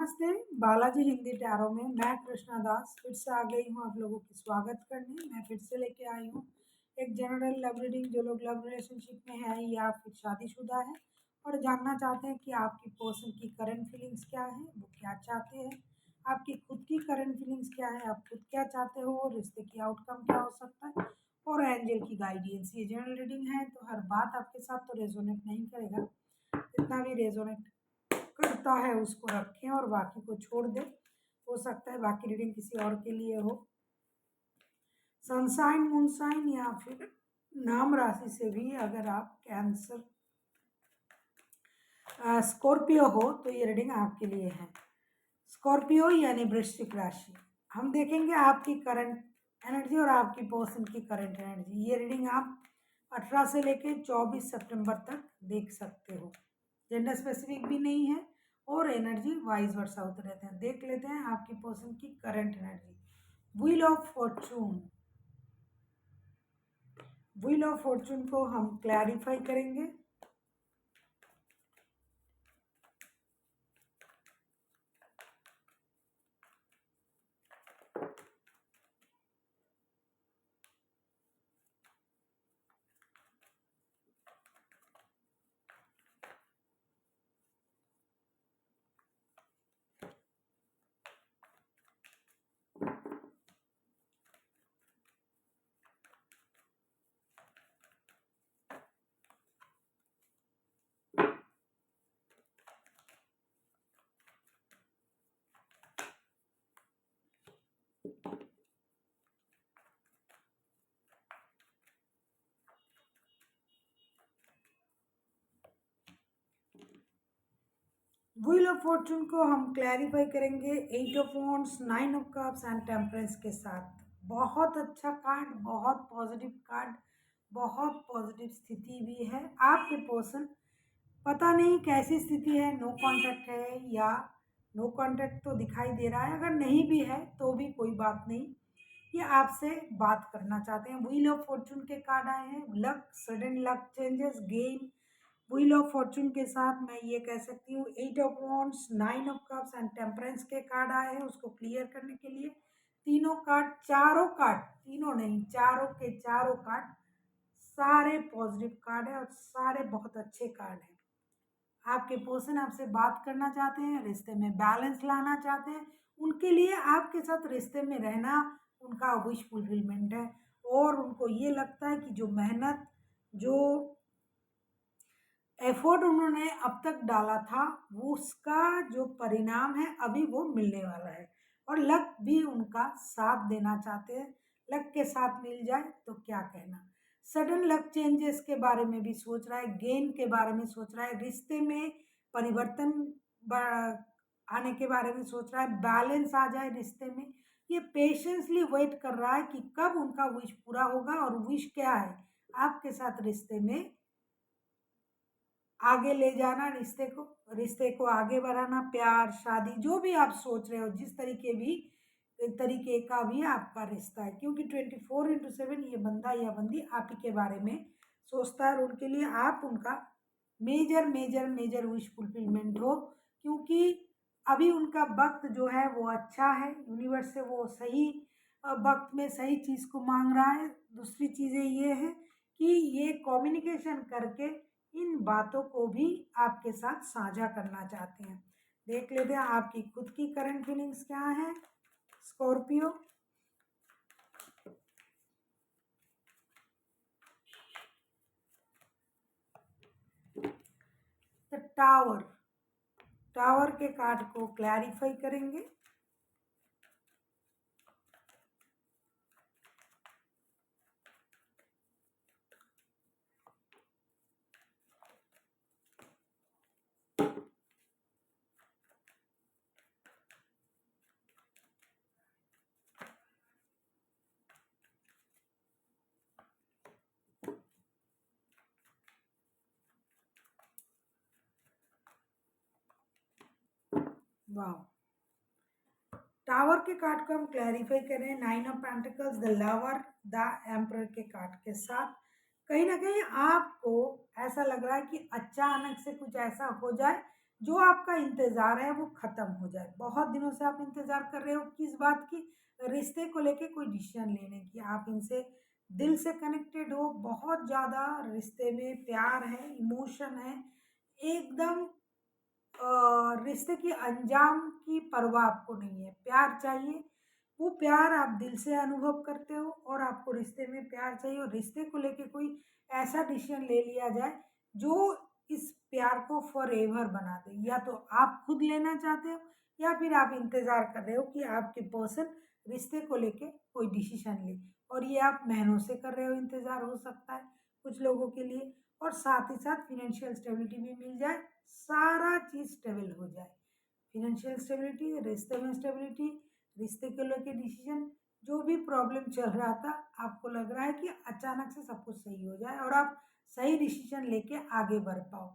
नमस्ते, बालाजी हिंदी टैरो में मैं कृष्णा दास फिर से आ गई हूँ आप लोगों की स्वागत करने। मैं फिर से लेके आई हूँ एक जनरल लव रीडिंग। जो लोग लव रिलेशनशिप में है या फिर शादीशुदा है और जानना चाहते हैं कि आपकी पर्सन की करंट फीलिंग्स क्या है, वो क्या चाहते हैं, आपकी खुद की करंट फीलिंग्स क्या है, आप खुद क्या चाहते हो, रिश्ते की आउटकम क्या हो सकता है और एंजल की गाइडेंस। ये जनरल रीडिंग है तो हर बात आपके साथ तो रेजोनेट नहीं करेगा, जितना भी रेजोनेट करता है उसको रखें और बाकी को छोड़ दें। हो सकता है बाकी रीडिंग किसी और के लिए हो। सनसाइन मूनसाइन या फिर नाम राशि से भी अगर आप कैंसर स्कॉर्पियो हो तो ये रीडिंग आपके लिए है। स्कॉर्पियो यानी वृश्चिक राशि, हम देखेंगे आपकी करंट एनर्जी और आपकी पर्सन की करंट एनर्जी। ये रीडिंग आप 18 से लेके 24 सितंबर तक देख सकते हो। जेंडर स्पेसिफिक भी नहीं है और एनर्जी वाइज वर्सा होते रहते हैं। देख लेते हैं आपकी पर्सन की current energy. Wheel of Fortune, wheel of Fortune को हम क्लैरिफाई करेंगे। व्हील ऑफ फॉर्चून को हम क्लैरिफाई करेंगे 8 of wands, 9 of cups and temperance के साथ। बहुत अच्छा कार्ड, बहुत पॉजिटिव कार्ड, बहुत पॉजिटिव स्थिति भी है। आपके पर्सन पता नहीं कैसी स्थिति है, नो कांटेक्ट है या नो कांटेक्ट तो दिखाई दे रहा है। अगर नहीं भी है तो भी कोई बात नहीं, ये आपसे बात करना चाहते हैं। व्हील ऑफ फॉर्चून के कार्ड आए हैं, luck, sudden luck changes, game. Wheel of Fortune के साथ मैं ये कह सकती हूँ 8 of wands, 9 of cups and temperance के कार्ड आए हैं। उसको क्लियर करने के लिए तीनों कार्ड, चारों कार्ड, तीनों नहीं चारों के चारों कार्ड सारे पॉजिटिव कार्ड है और सारे बहुत अच्छे कार्ड हैं। आपके पर्सन आपसे बात करना चाहते हैं, रिश्ते में बैलेंस लाना चाहते हैं। उनके लिए आपके साथ रिश्ते में रहना उनका विश फुलफिलमेंट है और उनको ये लगता है कि जो मेहनत, जो एफर्ट उन्होंने अब तक डाला था वो उसका जो परिणाम है अभी वो मिलने वाला है। और लक भी उनका साथ देना चाहते हैं। लक के साथ मिल जाए तो क्या कहना। सडन लक चेंजेस के बारे में भी सोच रहा है, गेन के बारे में सोच रहा है, रिश्ते में परिवर्तन आने के बारे में सोच रहा है, बैलेंस आ जाए रिश्ते में। ये पेशेंसली वेट कर रहा है कि कब उनका विश पूरा होगा। और विश क्या है, आपके साथ रिश्ते में आगे ले जाना, रिश्ते को आगे बढ़ाना, प्यार, शादी, जो भी आप सोच रहे हो, जिस तरीके का भी आपका रिश्ता है। क्योंकि 24/7 ये बंदा या बंदी आप ही के बारे में सोचता है और उनके लिए आप उनका major major major wish fulfilment हो। क्योंकि अभी उनका वक्त जो है वो अच्छा है, यूनिवर्स से वो सही वक्त में सही चीज़ को मांग रहा है। दूसरी चीज़ें ये है कि ये कम्युनिकेशन करके इन बातों को भी आपके साथ साझा करना चाहते हैं। देख लेते हैं आपकी खुद की करंट फीलिंग्स क्या है स्कॉर्पियो। द टावर, टावर के कार्ड को क्लैरिफाई करेंगे। वाह, टावर के कार्ड को हम क्लैरिफाई कर रहे हैं 9 of pentacles, the lover, the emperor के कार्ड के साथ। कहीं ना कहीं आपको ऐसा लग रहा है कि अचानक से कुछ ऐसा हो जाए जो आपका इंतज़ार है वो ख़त्म हो जाए। बहुत दिनों से आप इंतज़ार कर रहे हो किस बात की? रिश्ते को लेके कोई डिसीज़न लेने की। आप इनसे दिल से कनेक्टेड हो, बहुत ज़्यादा रिश्ते में प्यार है, इमोशन है, एकदम रिश्ते की अंजाम की परवाह आपको नहीं है, प्यार चाहिए, वो प्यार आप दिल से अनुभव करते हो और आपको रिश्ते में प्यार चाहिए और रिश्ते को लेके कोई ऐसा डिसीजन ले लिया जाए जो इस प्यार को फॉरएवर बना दे। या तो आप खुद लेना चाहते हो या फिर आप इंतज़ार कर रहे हो कि आपके पर्सन रिश्ते को लेके कोई डिसीजन ले और ये आप महीनों से कर रहे हो, इंतज़ार हो सकता है कुछ लोगों के लिए और साथ ही साथ फाइनेंशियल स्टेबिलिटी भी मिल जाए, सारा चीज़ स्टेबल हो जाए। फाइनेंशियल स्टेबिलिटी, रिश्ते में स्टेबिलिटी, रिश्ते को लेके डिसीजन, जो भी प्रॉब्लम चल रहा था, आपको लग रहा है कि अचानक से सब कुछ सही हो जाए और आप सही डिसीजन लेके आगे बढ़ पाओ।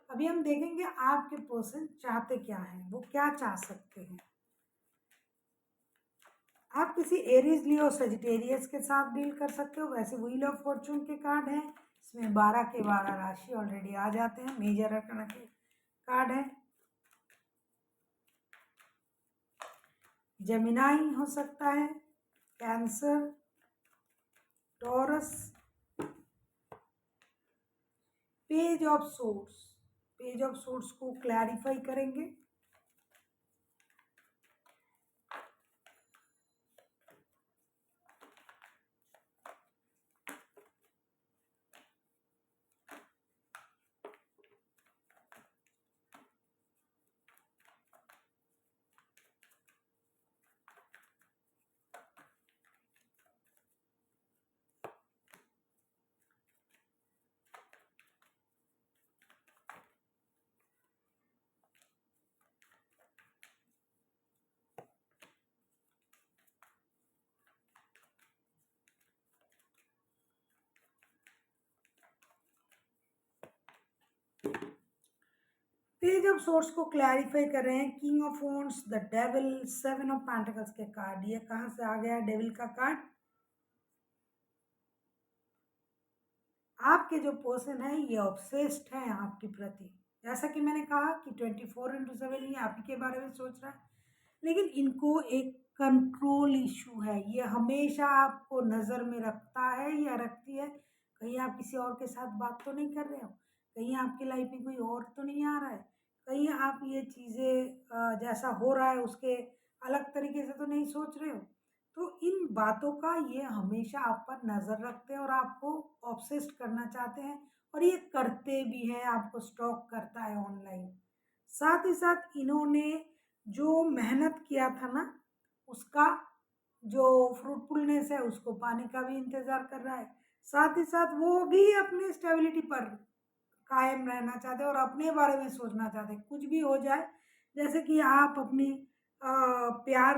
अभी हम देखेंगे आपके पर्सन चाहते क्या हैं, वो क्या चाह सकते हैं। आप किसी एरीज, लियो, सजिटेरियस के साथ डील कर सकते हो। वैसे व्हील ऑफ फॉर्चून के कार्ड हैं, इसमें 12 के 12 राशि ऑलरेडी आ जाते हैं, मेजर रखना के कार्ड है। जेमिनाई हो सकता है, cancer, taurus, page of source. Page of source को क्लैरिफाई करेंगे। पेज ऑफ सोर्स को क्लैरिफाई कर रहे हैं। King of wands, the devil, 7 of pentacles के कार्ड। ये कहाँ से आ गया डेविल का कार्ड? आपके जो पर्सन है ये ऑब्सेस्ड है आपके प्रति। जैसा कि मैंने कहा कि 24/7 ये आप ही के बारे में सोच रहा है, लेकिन इनको एक कंट्रोल इशू है। ये हमेशा आपको नज़र में रखता है या रखती है, कहीं आप किसी और के साथ बात तो नहीं कर रहे हो, कहीं आपकी लाइफ में कोई और तो नहीं आ रहा है, कहीं आप ये चीज़ें जैसा हो रहा है उसके अलग तरीके से तो नहीं सोच रहे हो। तो इन बातों का ये हमेशा आप पर नज़र रखते हैं और आपको ऑब्सेस्ड करना चाहते हैं और ये करते भी हैं, आपको स्टॉक करता है ऑनलाइन। साथ ही साथ इन्होंने जो मेहनत किया था ना, उसका जो फ्रूटफुलनेस है उसको पाने का भी इंतज़ार कर रहा है। साथ ही साथ वो भी अपनी स्टेबिलिटी पर कायम रहना चाहते हैं और अपने बारे में सोचना चाहते हैं। कुछ भी हो जाए, जैसे कि आप अपनी प्यार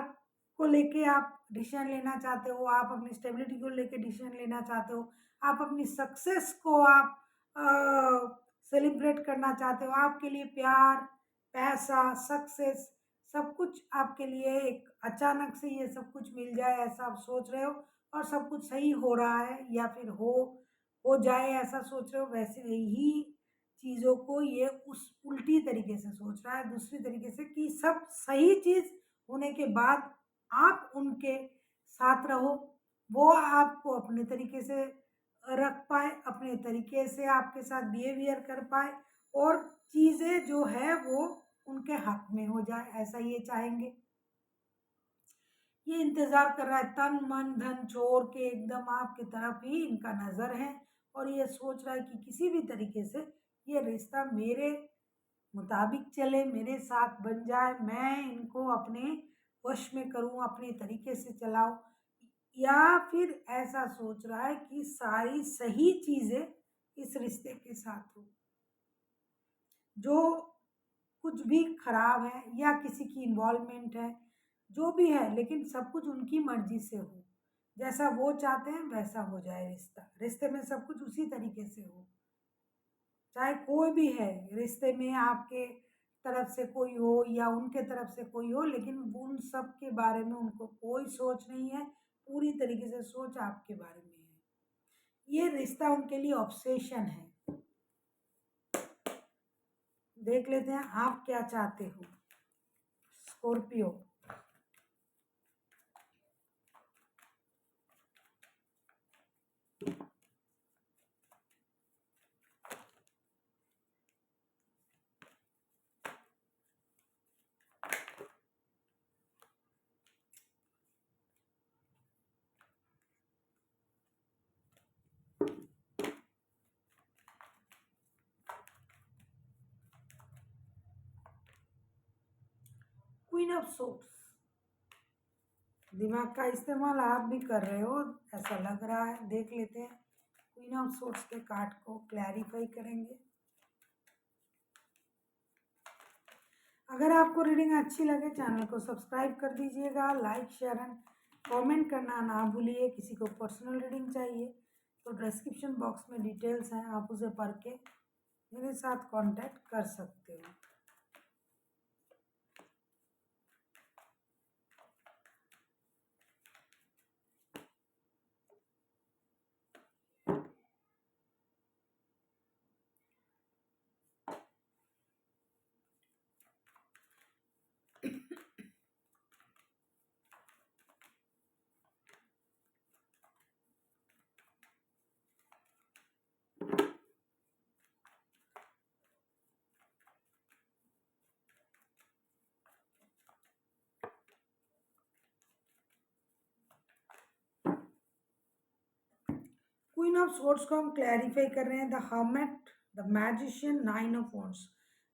को लेके आप डिसीजन लेना चाहते हो, आप अपनी स्टेबिलिटी को लेके डिसीजन लेना चाहते हो, आप अपनी सक्सेस को आप सेलिब्रेट करना चाहते हो। आपके लिए प्यार, पैसा, सक्सेस सब कुछ आपके लिए एक अचानक से ये सब कुछ मिल जाए ऐसा आप सोच रहे हो और सब कुछ सही हो रहा है या फिर हो जाए ऐसा सोच रहे हो। वैसे ही चीज़ों को ये उस उल्टी तरीके से सोच रहा है, दूसरी तरीके से, कि सब सही चीज़ होने के बाद आप उनके साथ रहो, वो आपको अपने तरीके से रख पाए, अपने तरीके से आपके साथ बिहेवियर कर पाए और चीज़ें जो है वो उनके हक में हो जाए, ऐसा ये चाहेंगे। ये इंतज़ार कर रहा है, तन मन धन छोड़ के एकदम आपकी तरफ ही इनका नज़र है और ये सोच रहा है कि किसी भी तरीके से ये रिश्ता मेरे मुताबिक चले, मेरे साथ बन जाए, मैं इनको अपने वश में करूँ, अपने तरीके से चलाऊँ। या फिर ऐसा सोच रहा है कि सारी सही चीज़ें इस रिश्ते के साथ हो, जो कुछ भी खराब है या किसी की इन्वॉल्वमेंट है, जो भी है, लेकिन सब कुछ उनकी मर्जी से हो, जैसा वो चाहते हैं वैसा हो जाए रिश्ता, रिश्ते में सब कुछ उसी तरीके से हो, चाहे कोई भी है रिश्ते में, आपके तरफ से कोई हो या उनके तरफ से कोई हो, लेकिन उन सब के बारे में उनको कोई सोच नहीं है, पूरी तरीके से सोच आपके बारे में है। ये रिश्ता उनके लिए ऑब्सेशन है। देख लेते हैं आप क्या चाहते हो। स्कॉर्पियो। Queen of swords. दिमाग का इस्तेमाल आप भी कर रहे हो ऐसा लग रहा है। देख लेते हैं क्वीन ऑफ सोर्ड्स के कार्ड को क्लैरिफाई करेंगे। अगर आपको रीडिंग अच्छी लगे चैनल को सब्सक्राइब कर दीजिएगा, लाइक शेयर एंड कमेंट करना ना भूलिए। किसी को पर्सनल रीडिंग चाहिए तो डिस्क्रिप्शन बॉक्स में डिटेल्स हैं, आप उसे पढ़ के मेरे साथ कांटेक्ट कर सकते हो। क्वीन ऑफ सोर्ड्स को हम क्लैरिफाई कर रहे हैं। The hermit, the magician, nine of wands.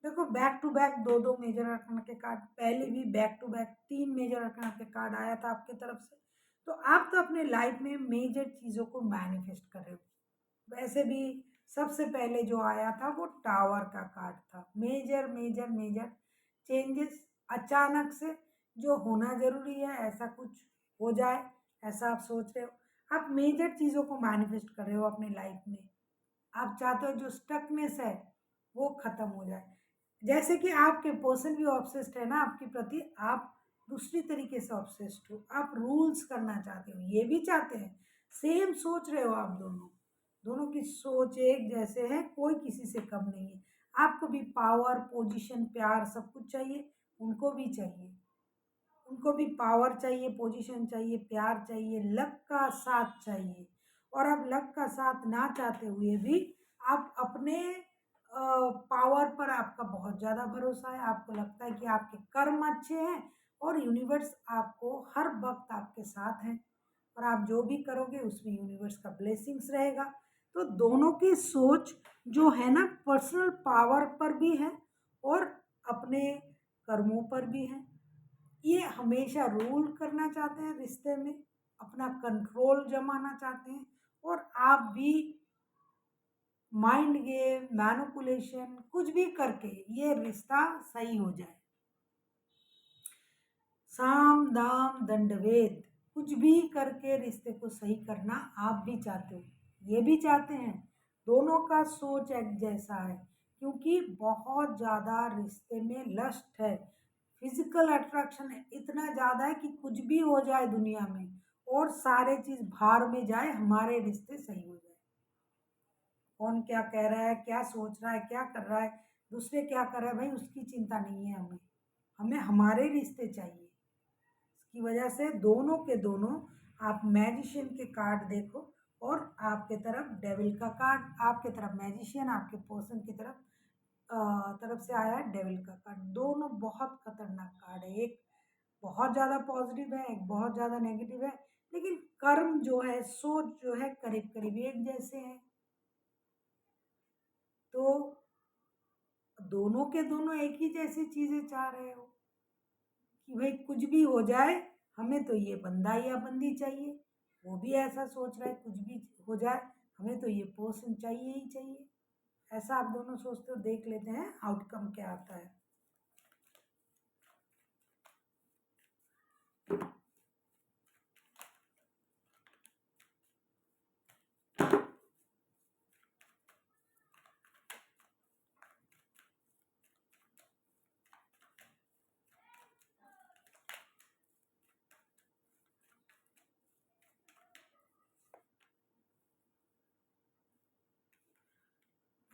देखो बैक टू बैक दो दो मेजर अरकाना के कार्ड, पहले भी बैक टू बैक तीन मेजर अरकाना के कार्ड आया था आपके तरफ से। तो आप तो अपने लाइफ में मेजर चीज़ों को मैनिफेस्ट कर रहे हो। वैसे भी सबसे पहले जो आया था वो टावर का कार्ड था। मेजर मेजर मेजर चेंजेस अचानक से जो होना जरूरी है, ऐसा कुछ हो जाए ऐसा आप सोच रहे हो। आप मेजर चीज़ों को मैनिफेस्ट कर रहे हो अपनी लाइफ में। आप चाहते हो जो स्टकनेस है वो खत्म हो जाए। जैसे कि आपके पर्सन भी ऑब्सेस्ड है ना आपके प्रति, आप दूसरी तरीके से ऑब्सेस्ड हो। आप रूल्स करना चाहते हो, ये भी चाहते हैं। सेम सोच रहे हो आप दोनों। दोनों की सोच एक जैसे है, कोई किसी से कम नहीं है। आपको भी पावर, पोजीशन, प्यार सब कुछ चाहिए, उनको भी चाहिए। उनको भी पावर चाहिए, पोजीशन चाहिए, प्यार चाहिए, लक का साथ चाहिए। और अब लक का साथ ना चाहते हुए भी आप अपने पावर पर आपका बहुत ज़्यादा भरोसा है। आपको लगता है कि आपके कर्म अच्छे हैं और यूनिवर्स आपको हर वक्त आपके साथ है, और आप जो भी करोगे उसमें यूनिवर्स का ब्लेसिंग्स रहेगा। तो दोनों की सोच जो है ना पर्सनल पावर पर भी है और अपने कर्मों पर भी है। ये हमेशा रूल करना चाहते हैं रिश्ते में, अपना कंट्रोल जमाना चाहते हैं। और आप भी माइंड गेम, मैनिपुलेशन कुछ भी करके ये रिश्ता सही हो जाए। साम दाम दंडभेद कुछ भी करके रिश्ते को सही करना आप भी चाहते हो, ये भी चाहते हैं। दोनों का सोच एक जैसा है, क्योंकि बहुत ज़्यादा रिश्ते में लस्ट है, फिजिकल अट्रैक्शन है, इतना ज़्यादा है कि कुछ भी हो जाए दुनिया में और सारे चीज़ भार में जाए, हमारे रिश्ते सही हो जाए। कौन क्या कह रहा है, क्या सोच रहा है, क्या कर रहा है, दूसरे क्या कर रहे हैं, भाई उसकी चिंता नहीं है हमें। हमें हमारे रिश्ते चाहिए। इसकी वजह से दोनों के दोनों आप मैजिशियन के कार्ड देखो, और आपके तरफ डेविल का कार्ड, आपके तरफ मैजिशियन, आपके पर्सन की तरफ से आया है डेविल का कार्ड। दोनों बहुत खतरनाक कार्ड है। एक बहुत ज़्यादा पॉजिटिव है, एक बहुत ज़्यादा नेगेटिव है, लेकिन कर्म जो है, सोच जो है, करीब करीब एक जैसे हैं। तो दोनों के दोनों एक ही जैसी चीज़ें चाह रहे हो कि भाई कुछ भी हो जाए, हमें तो ये बंदा या बंदी चाहिए। वो भी ऐसा सोच रहा है कुछ भी हो जाए, हमें तो ये पर्सन चाहिए ही चाहिए। ऐसा आप दोनों सोचते हो। देख लेते हैं आउटकम क्या आता है।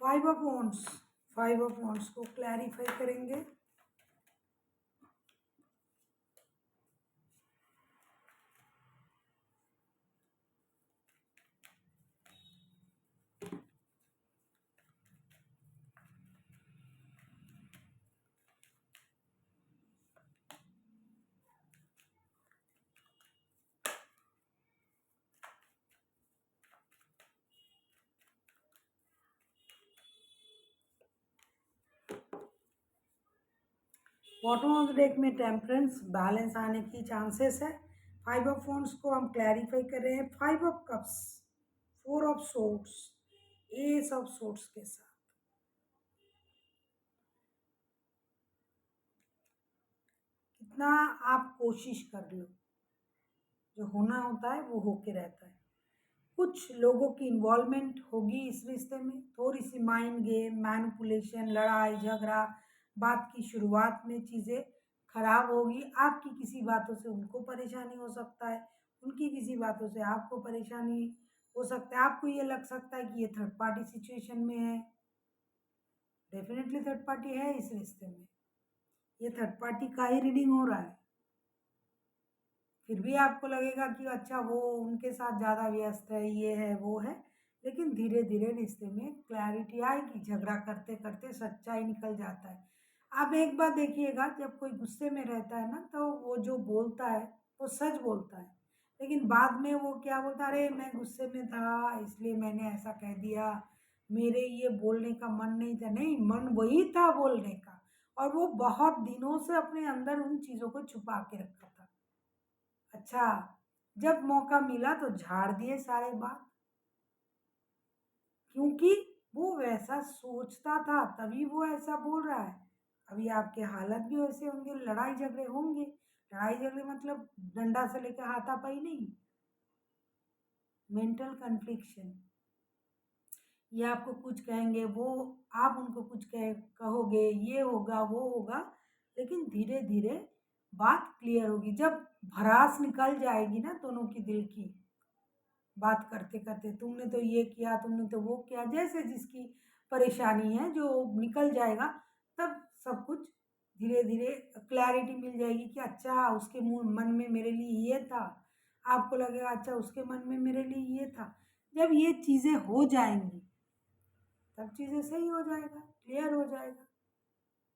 Five of wands. Five of wands को क्लैरिफाई करेंगे। बॉटम ऑफ द डेक में टेम्परेंस बैलेंस आने की चांसेस है। फाइव ऑफ वॉन्ड्स को हम क्लैरिफाई कर रहे हैं five of cups, four of swords, S of swords के साथ। कितना आप कोशिश कर लो, जो होना होता है वो होके रहता है। कुछ लोगों की इन्वॉल्वमेंट होगी इस रिश्ते में, थोड़ी सी माइंड गेम, मैनिपुलेशन, लड़ाई झगड़ा, बात की शुरुआत में चीज़ें खराब होगी। आपकी किसी बातों से उनको परेशानी हो सकता है, उनकी किसी बातों से आपको परेशानी हो सकता है। आपको ये लग सकता है कि ये थर्ड पार्टी सिचुएशन में है। डेफिनेटली थर्ड पार्टी है इस रिश्ते में, ये थर्ड पार्टी का ही रीडिंग हो रहा है। फिर भी आपको लगेगा कि अच्छा वो उनके साथ ज़्यादा व्यस्त है, ये है वो है, लेकिन धीरे धीरे रिश्ते में क्लैरिटी आएगी। झगड़ा करते करते सच्चाई निकल जाता है। आप एक बात देखिएगा, जब कोई गुस्से में रहता है ना, तो वो जो बोलता है वो सच बोलता है, लेकिन बाद में वो क्या बोलता है, अरे मैं गुस्से में था इसलिए मैंने ऐसा कह दिया, मेरे ये बोलने का मन नहीं था। नहीं, मन वही था बोलने का, और वो बहुत दिनों से अपने अंदर उन चीज़ों को छुपा के रखा था। अच्छा, जब मौका मिला तो झाड़ दिए सारे बात, क्योंकि वो वैसा सोचता था तभी वो ऐसा बोल रहा है। अभी आपके हालत भी वैसे होंगे, लड़ाई झगड़े होंगे। लड़ाई झगड़े मतलब डंडा से लेकर हाथापाई नहीं, मेंटल कन्फ्लिक्शन। ये आपको कुछ कहेंगे, वो आप उनको कुछ कहोगे, ये होगा वो होगा, लेकिन धीरे धीरे बात क्लियर होगी। जब भड़ास निकल जाएगी ना दोनों की दिल की, बात करते करते, तुमने तो ये किया, तुमने तो वो किया, जैसे जिसकी परेशानी है जो निकल जाएगा, तब सब कुछ धीरे धीरे क्लैरिटी मिल जाएगी कि अच्छा उसके मुंह मन में मेरे लिए ये था। आपको लगेगा अच्छा उसके मन में मेरे लिए ये था। जब ये चीज़ें हो जाएंगी तब चीज़ें सही हो जाएगा, क्लियर हो जाएगा।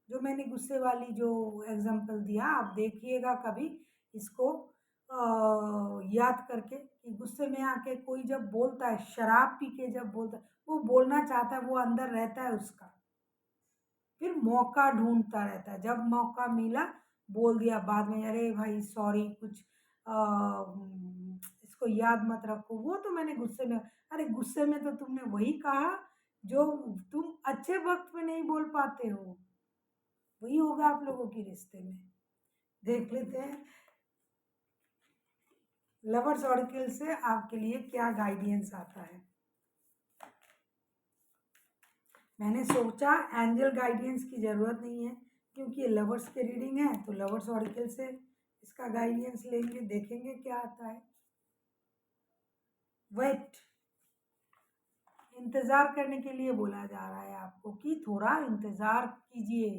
जो मैंने गुस्से वाली जो एग्जांपल दिया, आप देखिएगा कभी इसको याद करके, कि गुस्से में आके कोई जब बोलता है, शराब पी के जब बोलता है, वो बोलना चाहता है, वो अंदर रहता है उसका, फिर मौका ढूंढता रहता है। जब मौका मिला बोल दिया, बाद में अरे भाई सॉरी, कुछ इसको याद मत रखो, वो तो मैंने गुस्से में। अरे गुस्से में तो तुमने वही कहा जो तुम अच्छे वक्त में नहीं बोल पाते हो, वही होगा आप लोगों के रिश्ते में। देख लेते हैं लवर्स ऑर्किल से आपके लिए क्या गाइडेंस आता है। मैंने सोचा एंजल गाइडेंस की ज़रूरत नहीं है, क्योंकि ये लवर्स के रीडिंग है, तो लवर्स ऑर्किल से इसका गाइडेंस लेंगे, देखेंगे क्या आता है। वेट, इंतज़ार करने के लिए बोला जा रहा है आपको कि थोड़ा इंतज़ार कीजिए।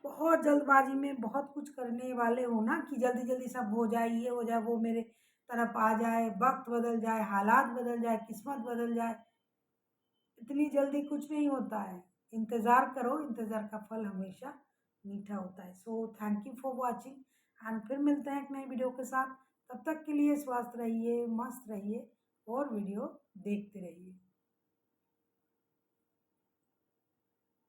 बहुत जल्दबाजी में बहुत कुछ करने वाले हो ना, कि जल्दी जल्दी सब हो जाए, ये हो जाए, वो मेरे तरफ आ जाए, वक्त बदल जाए, हालात बदल जाए, किस्मत बदल जाए। इतनी जल्दी कुछ नहीं होता है, इंतज़ार करो, इंतज़ार का फल हमेशा मीठा होता है। So thank you for watching and फिर मिलते हैं एक नई वीडियो के साथ। तब तक के लिए स्वस्थ रहिए, मस्त रहिए और वीडियो देखते रहिए।